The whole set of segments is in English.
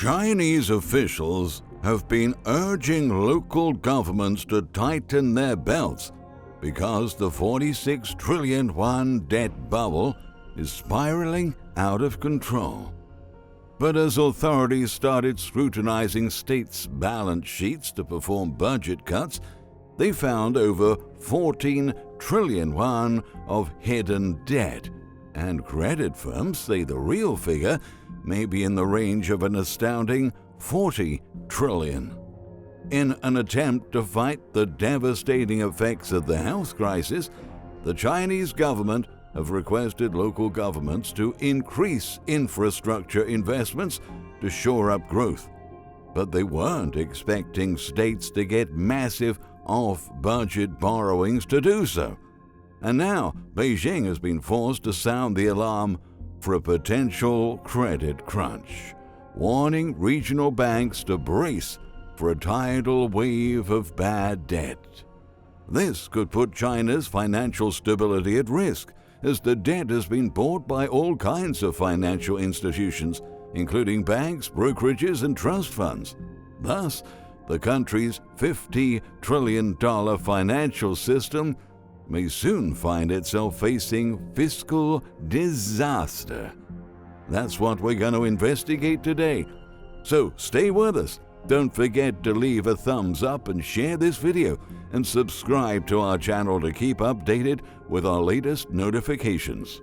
Chinese officials have been urging local governments to tighten their belts because the 46 trillion yuan debt bubble is spiraling out of control. But as authorities started scrutinizing states' balance sheets to perform budget cuts, they found over 14 trillion yuan of hidden debt, and credit firms say the real figure may be in the range of an astounding 40 trillion. In an attempt to fight the devastating effects of the health crisis, the Chinese government have requested local governments to increase infrastructure investments to shore up growth. But they weren't expecting states to get massive off-budget borrowings to do so. And now Beijing has been forced to sound the alarm for a potential credit crunch, warning regional banks to brace for a tidal wave of bad debt. This could put China's financial stability at risk, as the debt has been bought by all kinds of financial institutions, including banks, brokerages, and trust funds. Thus, the country's $50 trillion financial system may soon find itself facing fiscal disaster. That's what we're going to investigate today. So stay with us. Don't forget to leave a thumbs up and share this video, and subscribe to our channel to keep updated with our latest notifications.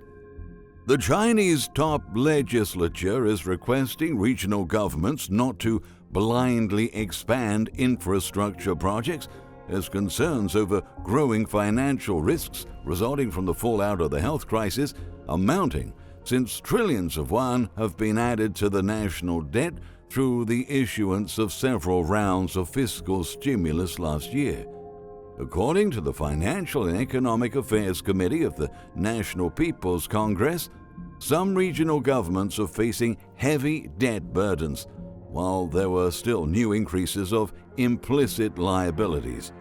The Chinese top legislature is requesting regional governments not to blindly expand infrastructure projects, as concerns over growing financial risks resulting from the fallout of the health crisis are mounting, since trillions of yuan have been added to the national debt through the issuance of several rounds of fiscal stimulus last year. According to the Financial and Economic Affairs Committee of the National People's Congress, some regional governments are facing heavy debt burdens, while there were still new increases of implicit liabilities.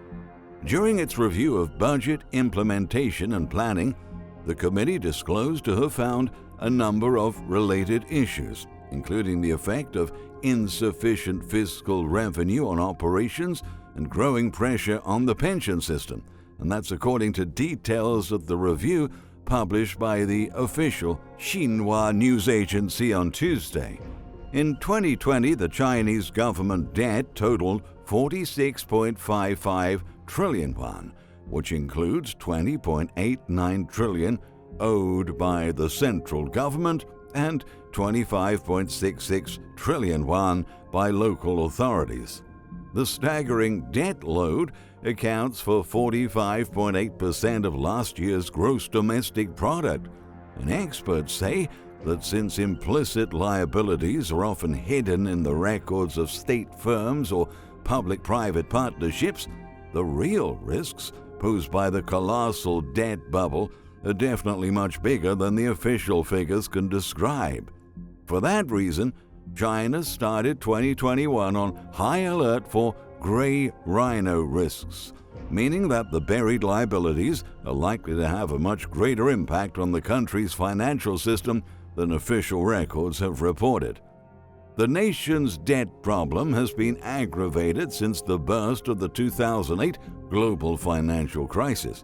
During its review of budget implementation and planning, the committee disclosed to have found a number of related issues, including the effect of insufficient fiscal revenue on operations and growing pressure on the pension system, and that's according to details of the review published by the official Xinhua news agency on Tuesday. In 2020, the Chinese government debt totaled 46.55 trillion yuan, which includes 20.89 trillion owed by the central government and 25.66 trillion yuan by local authorities. The staggering debt load accounts for 45.8% of last year's gross domestic product, and experts say that since implicit liabilities are often hidden in the records of state firms or public-private partnerships, the real risks posed by the colossal debt bubble are definitely much bigger than the official figures can describe. For that reason, China started 2021 on high alert for gray rhino risks, meaning that the buried liabilities are likely to have a much greater impact on the country's financial system than official records have reported. The nation's debt problem has been aggravated since the burst of the 2008 global financial crisis.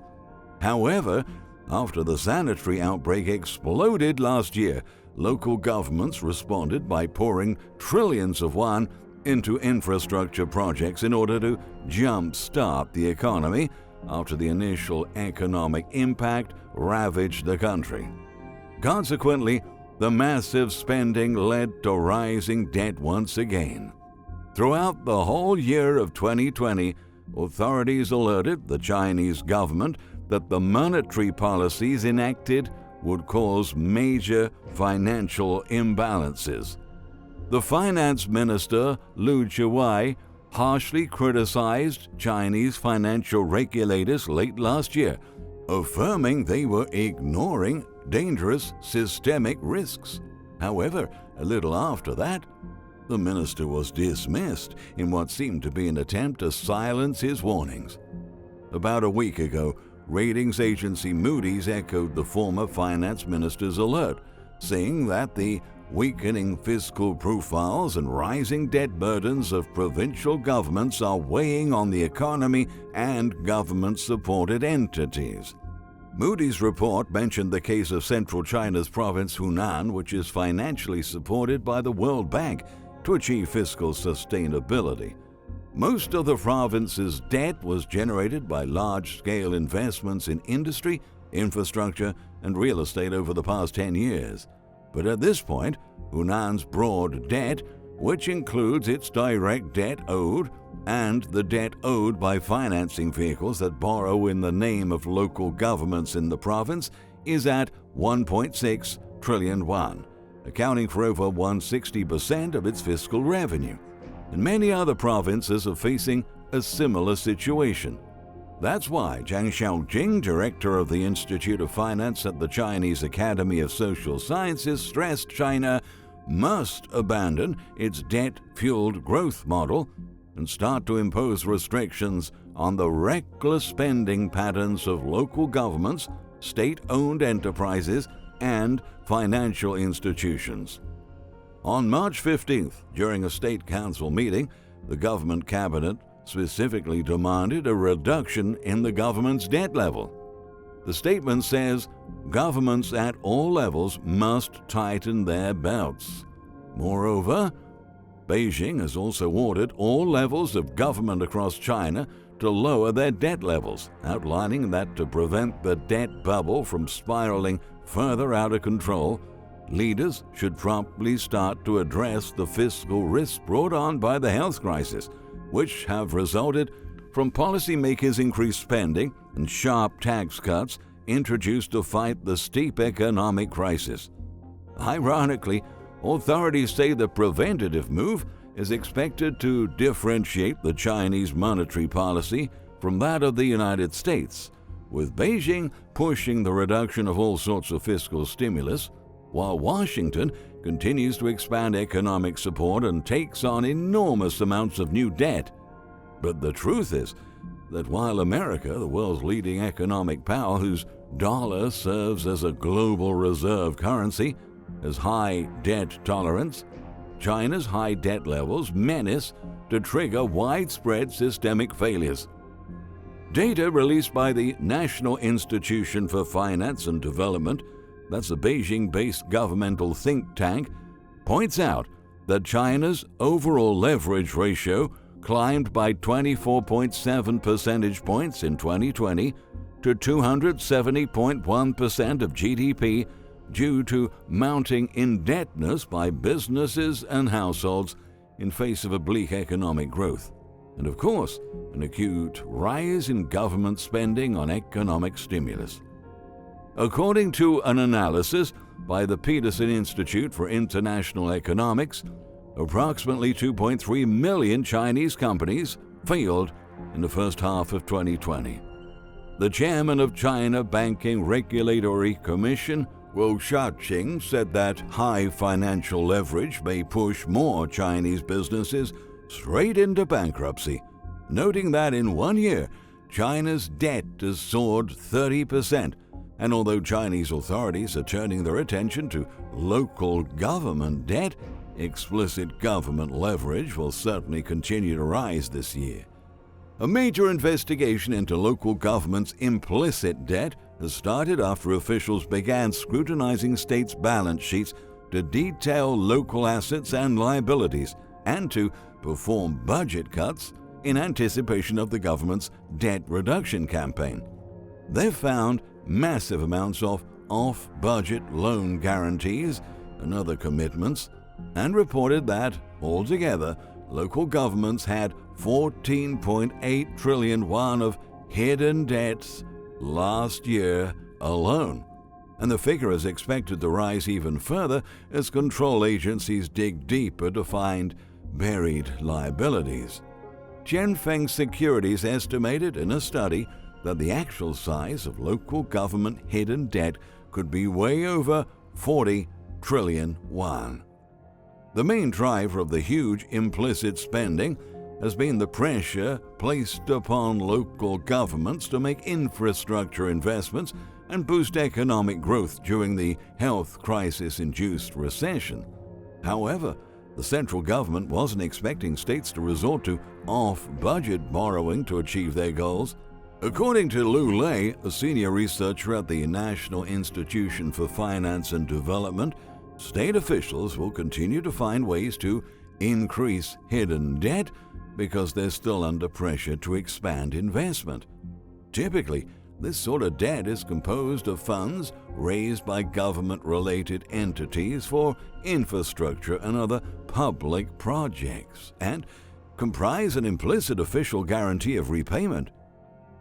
However, after the sanitary outbreak exploded last year, local governments responded by pouring trillions of yuan into infrastructure projects in order to jump-start the economy after the initial economic impact ravaged the country. Consequently, the massive spending led to rising debt once again. Throughout the whole year of 2020, authorities alerted the Chinese government that the monetary policies enacted would cause major financial imbalances. The finance minister, Liu Zhiwei, harshly criticized Chinese financial regulators late last year, affirming they were ignoring dangerous systemic risks. However, a little after that, the minister was dismissed in what seemed to be an attempt to silence his warnings. About a week ago, ratings agency Moody's echoed the former finance minister's alert, saying that the weakening fiscal profiles and rising debt burdens of provincial governments are weighing on the economy and government-supported entities. Moody's report mentioned the case of central China's province Hunan, which is financially supported by the World Bank to achieve fiscal sustainability. Most of the province's debt was generated by large-scale investments in industry, infrastructure, and real estate over the past 10 years. But at this point, Hunan's broad debt, which includes its direct debt owed and the debt owed by financing vehicles that borrow in the name of local governments in the province, is at 1.6 trillion yuan, accounting for over 160% of its fiscal revenue. And many other provinces are facing a similar situation. That's why Zhang Xiaojing, director of the Institute of Finance at the Chinese Academy of Social Sciences, stressed China must abandon its debt-fueled growth model and start to impose restrictions on the reckless spending patterns of local governments, state-owned enterprises, and financial institutions. On March 15th, during a State Council meeting, the government cabinet specifically demanded a reduction in the government's debt level. The statement says governments at all levels must tighten their belts. Moreover, Beijing has also ordered all levels of government across China to lower their debt levels, outlining that to prevent the debt bubble from spiraling further out of control, leaders should promptly start to address the fiscal risks brought on by the health crisis, which have resulted from policymakers' increased spending and sharp tax cuts introduced to fight the steep economic crisis. Ironically, authorities say the preventative move is expected to differentiate the Chinese monetary policy from that of the United States, with Beijing pushing the reduction of all sorts of fiscal stimulus, while Washington continues to expand economic support and takes on enormous amounts of new debt. But the truth is that while America, the world's leading economic power whose dollar serves as a global reserve currency, has high debt tolerance, China's high debt levels menace to trigger widespread systemic failures. Data released by the National Institution for Finance and Development, that's a Beijing-based governmental think tank, points out that China's overall leverage ratio climbed by 24.7 percentage points in 2020 to 270.1% of GDP due to mounting indebtedness by businesses and households in face of a bleak economic growth, and of course, an acute rise in government spending on economic stimulus. According to an analysis by the Peterson Institute for International Economics, approximately 2.3 million Chinese companies failed in the first half of 2020. The chairman of China Banking Regulatory Commission, Guo Xiaoqing, said that high financial leverage may push more Chinese businesses straight into bankruptcy, noting that in 1 year, China's debt has soared 30%, and although Chinese authorities are turning their attention to local government debt, explicit government leverage will certainly continue to rise this year. A major investigation into local government's implicit debt has started after officials began scrutinizing states' balance sheets to detail local assets and liabilities and to perform budget cuts in anticipation of the government's debt reduction campaign. They've found massive amounts of off-budget loan guarantees and other commitments, and reported that, altogether, local governments had 14.8 trillion yuan of hidden debts last year alone. And the figure is expected to rise even further as control agencies dig deeper to find buried liabilities. Tianfeng Securities estimated in a study that the actual size of local government hidden debt could be way over 40 trillion yuan. The main driver of the huge implicit spending has been the pressure placed upon local governments to make infrastructure investments and boost economic growth during the health crisis-induced recession. However, the central government wasn't expecting states to resort to off-budget borrowing to achieve their goals. According to Lu Lei, a senior researcher at the National Institution for Finance and Development, state officials will continue to find ways to increase hidden debt because they're still under pressure to expand investment. Typically, this sort of debt is composed of funds raised by government-related entities for infrastructure and other public projects, and comprise an implicit official guarantee of repayment.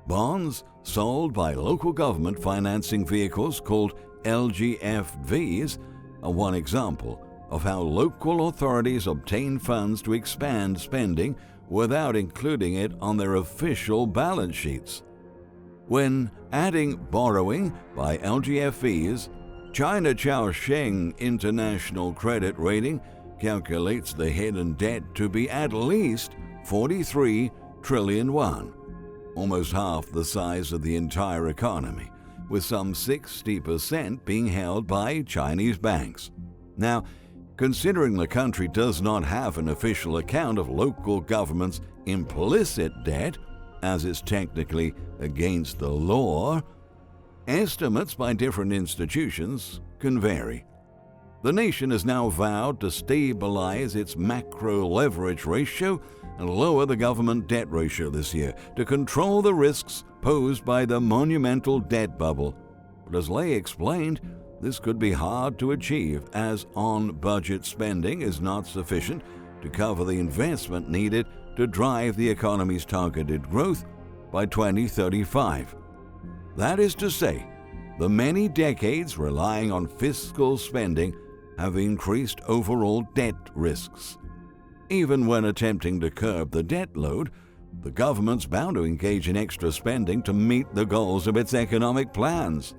Bonds sold by local government financing vehicles called LGFVs are one example of how local authorities obtain funds to expand spending without including it on their official balance sheets. When adding borrowing by LGFVs, China Caosheng International Credit Rating calculates the hidden debt to be at least 43 trillion yuan, almost half the size of the entire economy, with some 60% being held by Chinese banks. Now, considering the country does not have an official account of local government's implicit debt, as is technically against the law, estimates by different institutions can vary. The nation has now vowed to stabilize its macro leverage ratio and lower the government debt ratio this year to control the risks posed by the monumental debt bubble. But as Lei explained, this could be hard to achieve as on-budget spending is not sufficient to cover the investment needed to drive the economy's targeted growth by 2035. That is to say, the many decades relying on fiscal spending have increased overall debt risks. Even when attempting to curb the debt load, the government's bound to engage in extra spending to meet the goals of its economic plans.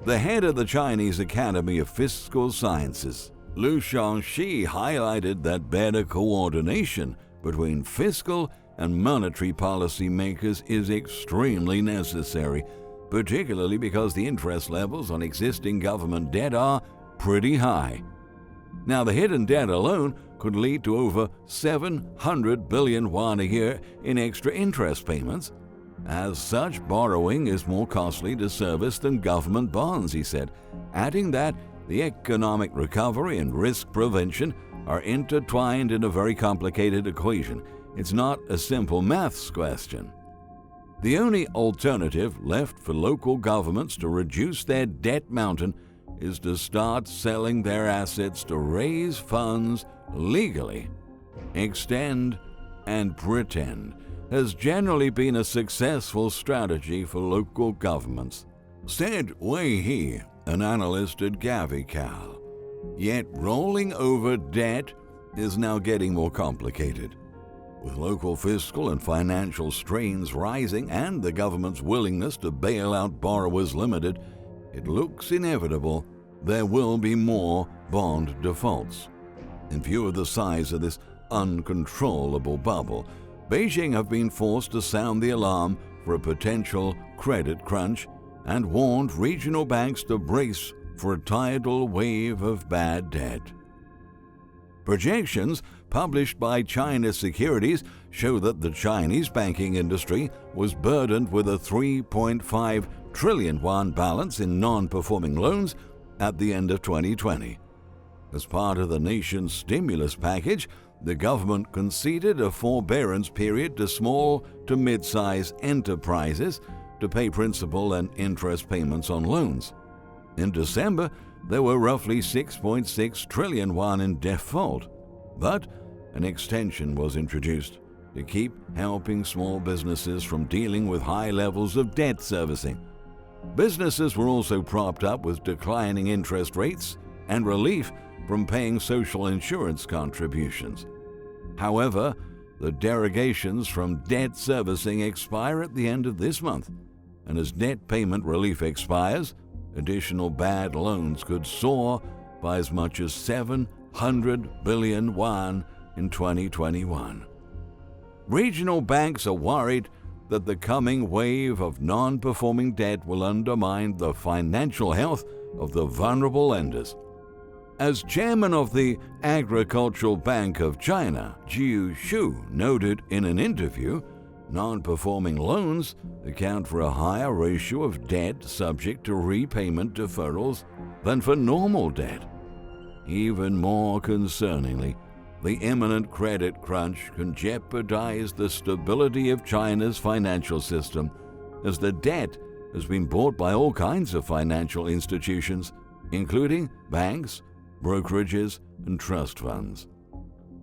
The head of the Chinese Academy of Fiscal Sciences, Liu Shangxi, highlighted that better coordination between fiscal and monetary policy makers is extremely necessary, particularly because the interest levels on existing government debt are pretty high. Now, the hidden debt alone could lead to over 700 billion yuan a year in extra interest payments. As such, borrowing is more costly to service than government bonds, he said, adding that the economic recovery and risk prevention are intertwined in a very complicated equation. It's not a simple maths question. The only alternative left for local governments to reduce their debt mountain is to start selling their assets to raise funds legally. Extend and pretend has generally been a successful strategy for local governments, said Wei He, an analyst at Gavical. Yet rolling over debt is now getting more complicated. With local fiscal and financial strains rising and the government's willingness to bail out borrowers limited, it looks inevitable there will be more bond defaults. In view of the size of this uncontrollable bubble, Beijing have been forced to sound the alarm for a potential credit crunch and warned regional banks to brace for a tidal wave of bad debt. Projections published by China Securities show that the Chinese banking industry was burdened with a 3.5 trillion yuan balance in non-performing loans at the end of 2020. As part of the nation's stimulus package, the government conceded a forbearance period to small to mid-size enterprises to pay principal and interest payments on loans. In December, there were roughly 6.6 trillion yuan in default, but an extension was introduced to keep helping small businesses from dealing with high levels of debt servicing. Businesses were also propped up with declining interest rates and relief from paying social insurance contributions. However, the derogations from debt servicing expire at the end of this month, and as debt payment relief expires, additional bad loans could soar by as much as 700 billion yuan in 2021. Regional banks are worried that the coming wave of non-performing debt will undermine the financial health of the vulnerable lenders. As chairman of the Agricultural Bank of China, Jiu Shu noted in an interview, non-performing loans account for a higher ratio of debt subject to repayment deferrals than for normal debt. Even more concerningly, the imminent credit crunch can jeopardize the stability of China's financial system, as the debt has been bought by all kinds of financial institutions, including banks, brokerages, and trust funds.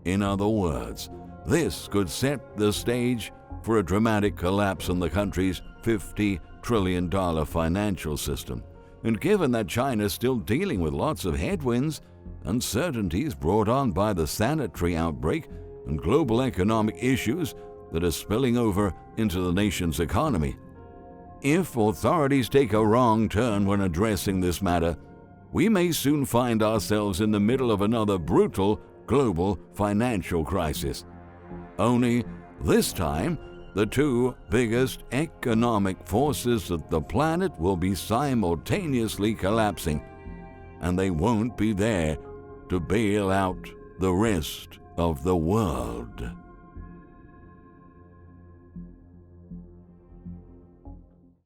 In other words, this could set the stage for a dramatic collapse in the country's $50 trillion financial system. And given that China is still dealing with lots of headwinds, uncertainties brought on by the sanitary outbreak, and global economic issues that are spilling over into the nation's economy, if authorities take a wrong turn when addressing this matter, we may soon find ourselves in the middle of another brutal global financial crisis. Only this time, the two biggest economic forces of the planet will be simultaneously collapsing, and they won't be there to bail out the rest of the world.